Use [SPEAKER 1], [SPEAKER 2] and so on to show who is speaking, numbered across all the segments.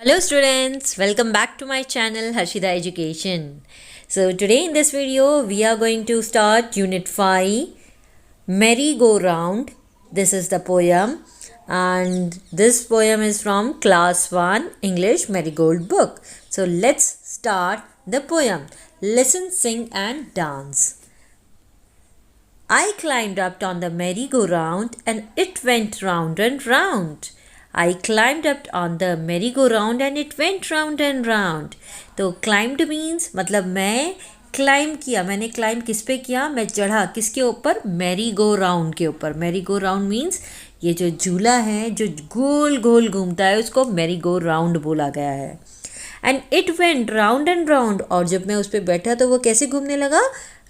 [SPEAKER 1] Hello students, welcome back to my channel Harshida Education. So today in this video we are going to start unit 5 Merry Go Round. This is the poem and this poem is from class 1 English Marigold book. So let's start the poem. Listen, sing and dance. I climbed up on the merry-go-round and it went round and round. I climbed up on the merry-go-round and it went round and round. तो climbed means मतलब मैं climb किया. मैंने climb किस पे किया? मैं चढ़ा किसके ऊपर? merry-go-round के ऊपर. merry-go-round means ये जो झूला है जो गोल गोल घूमता है उसको merry-go-round बोला गया है. And it went round and round और जब मैं उस पर बैठा तो वो कैसे घूमने लगा?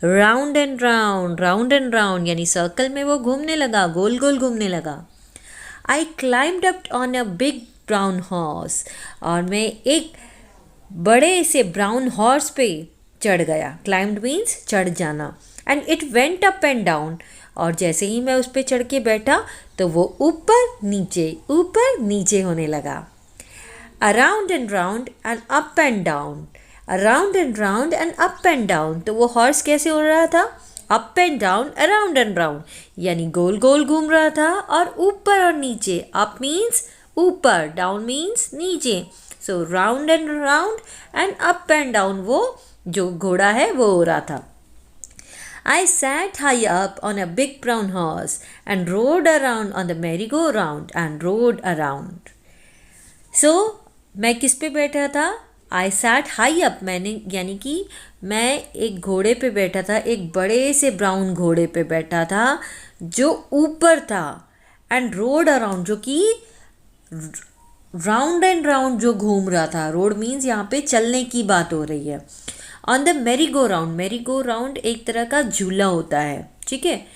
[SPEAKER 1] राउंड एंड राउंड यानी सर्कल में वो घूमने लगा, गोल गोल घूमने लगा. आई climbed up on a big brown horse और मैं एक बड़े से ब्राउन हॉर्स पे चढ़ गया. क्लाइम्ड मीन्स चढ़ जाना. And it went up and down और जैसे ही मैं उस पर चढ़ के बैठा तो वो ऊपर नीचे होने लगा. Around and up and down. Around and up and down. तो वो हॉर्स कैसे उड़ रहा था? Up and down, around and round यानी गोल गोल घूम रहा था और ऊपर और नीचे. अप मीन्स ऊपर, डाउन मीन्स नीचे. सो round and up and down वो जो घोड़ा है वो हो रहा था. I sat high up on a big brown horse and rode around on the merry-go-round and rode around. So मैं किस पे बैठा था? I sat high up. मैंने यानी कि मैं एक घोड़े पे बैठा था, एक बड़े से ब्राउन घोड़े पे बैठा था जो ऊपर था. एंड रोड अराउंड जो कि राउंड एंड राउंड जो घूम रहा था. रोड मीन्स यहाँ पे चलने की बात हो रही है. On the merry go round एक तरह का झूला होता है, ठीक है.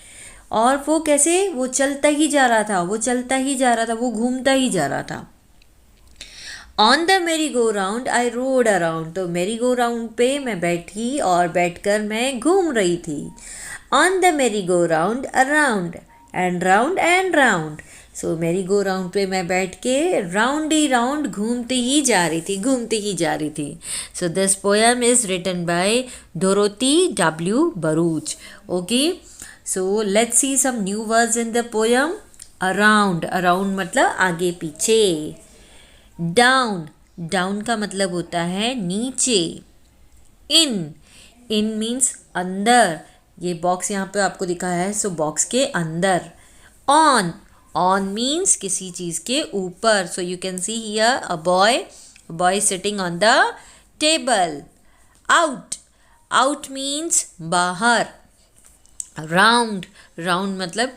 [SPEAKER 1] और वो कैसे? वो चलता ही जा रहा था, वो घूमता ही जा रहा था. On the merry go round I road around. तो मेरी गो राउंड पे मैं बैठी और बैठकर मैं घूम रही थी. On the merry go round around and round. So merry go round पे मैं बैठ के राउंड ही राउंड घूमती ही जा रही थी. So this poem is written by Dorothy W Baruch. Okay, so let's see some new words in the poem. Around मतलब आगे पीछे. डाउन का मतलब होता है नीचे. इन मीन्स अंदर. ये बॉक्स यहाँ पे आपको दिखा है, सो बॉक्स के अंदर. ऑन मीन्स किसी चीज़ के ऊपर. So you can see here a boy sitting on the table. Out means बाहर. राउंड मतलब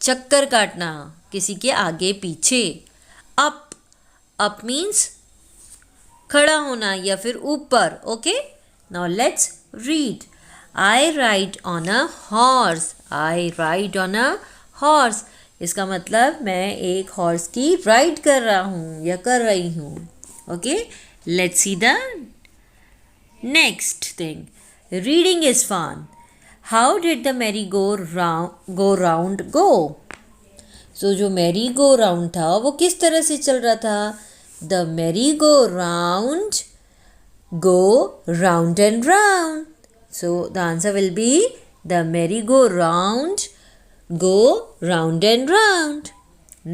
[SPEAKER 1] चक्कर काटना किसी के आगे पीछे. अप मीन्स खड़ा होना या फिर ऊपर. Okay, now let's read. I ride on a horse. इसका मतलब मैं एक हॉर्स की राइड कर रहा हूँ या कर रही हूँ. Okay, let's see the next thing. Reading is fun. How did the merry go round go. So जो मैरी गो राउंड था वो किस तरह से चल रहा था? The merry-go-round go round and round. So the answer will be the merry-go-round go round and round.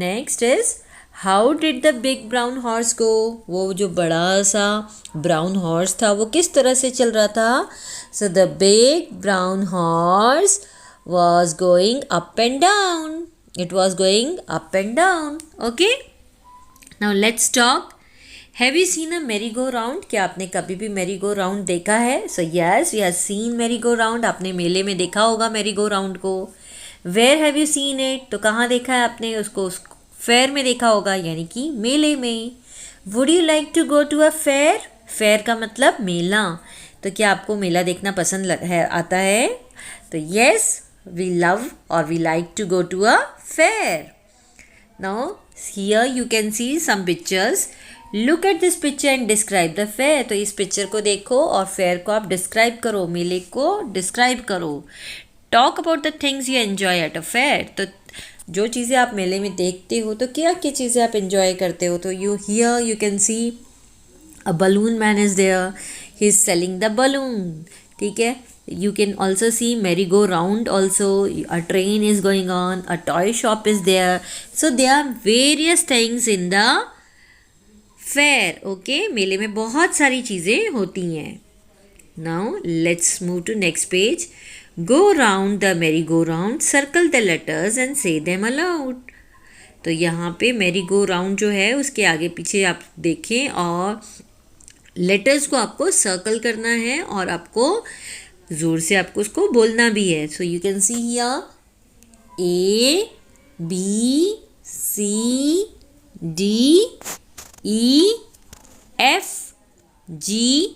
[SPEAKER 1] Next is how did the big brown horse go? वो जो बड़ा सा brown horse था वो किस तरह से चल रहा था? So the big brown horse was going up and down. It was going up and down. Okay? Now let's talk. Have you seen a merry-go-round? क्या आपने कभी भी merry-go-round देखा है? So yes, we have seen merry-go-round. आपने मेले में देखा होगा merry-go-round को. Where have you seen it? तो कहाँ देखा है आपने उसको? फेयर में देखा होगा यानी कि मेले में. Would you like to go to a fair? Fair का मतलब मेला. तो क्या आपको मेला देखना पसंद आता है? तो yes, we love or we like to go to a fair. Now here you can see some pictures. Look at this picture and describe the fair. तो इस पिक्चर को देखो और फेयर को आप डिस्क्राइब करो, मेले को डिस्क्राइब करो. Talk about the things you enjoy at a fair. तो जो चीज़ें आप मेले में देखते हो तो क्या क्या चीज़ें आप enjoy करते हो. तो you here you can see A balloon man is there, he is selling the balloon. ठीक है, you can also see merry go round also, a train is going on, a toy shop is there. So there are various things in the fair. Okay, मेले में बहुत सारी चीज़ें होती हैं. Now let's move to next page. Go round the merry go round, circle the letters and say them aloud. तो यहाँ पे मैरी गो राउंड जो है उसके आगे पीछे आप देखें और लेटर्स को आपको सर्कल करना है और आपको ज़ोर से आपको उसको बोलना भी है. So you can see here A B C D E F G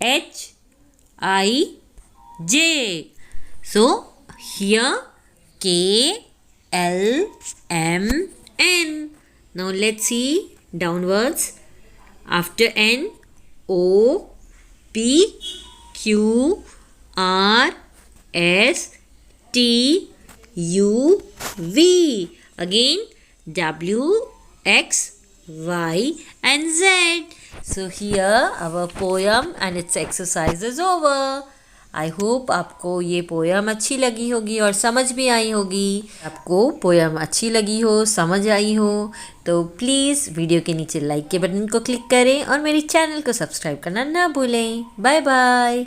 [SPEAKER 1] H I J. So here K L M N. Now let's see downwards. After N O P Q R S T U V. Again W X Y and Z. So here our poem and its exercise is over. I hope आपको ये poem अच्छी लगी होगी और समझ भी आई होगी. आपको पोयम अच्छी लगी हो, समझ आई हो तो प्लीज़ वीडियो के नीचे लाइक के बटन को क्लिक करें और मेरे चैनल को सब्सक्राइब करना ना भूलें. Bye bye.